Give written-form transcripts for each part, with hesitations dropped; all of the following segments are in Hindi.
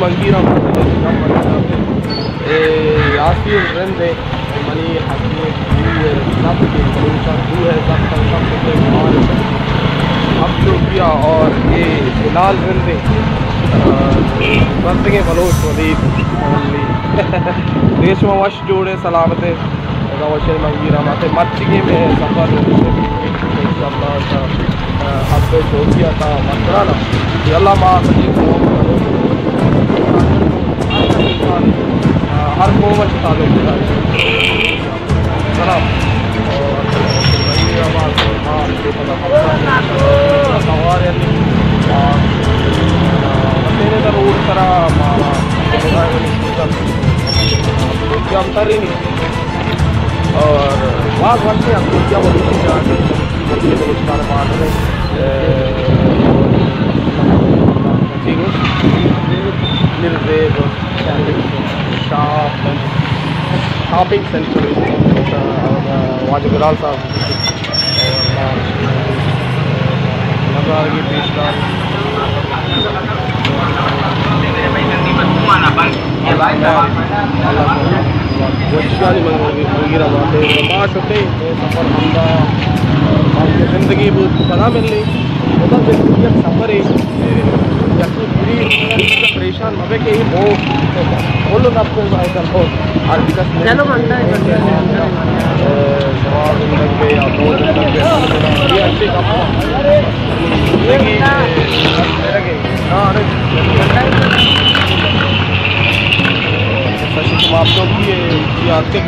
mangira Yasin Rende Mani Hakim सब के सलूशन तू है सब के अब्दुल्ला और ये बिलाल रंदे बंदे बलोच वलीद देश में वश जोड़े सलामते वशे मंगीरा माते मच्ची में सफ़र अब सोचिया था मंत्राना अल्लाह माँ हर कौम ताल्लुक सलाम और बात बनते हैं क्या बोलते शॉपिंग सेंटर वहाँ जो बिलाल साहब की पेशदार ज़िंदगी पता मिलनी मतलब ज़िंदगी सफ़र है परेशान मबे के ही हो बोलो ना आपको ऐसा हो और चलो बनता है या दो ये अच्छी आप लोग की आते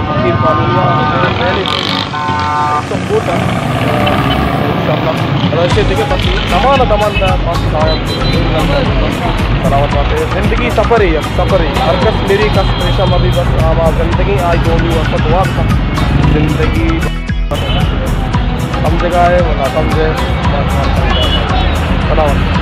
फकीर कामिलिया सपोर्ट ऐसे देखे पति तमाम सलामत बात है ज़िंदगी सफ़र ही हर कस मेरी कस परेशान अभी बस आवाज़ ज़िंदगी आज गोली वक्त हुआ ज़िंदगी समझेगा है वो ना समझे सलामत।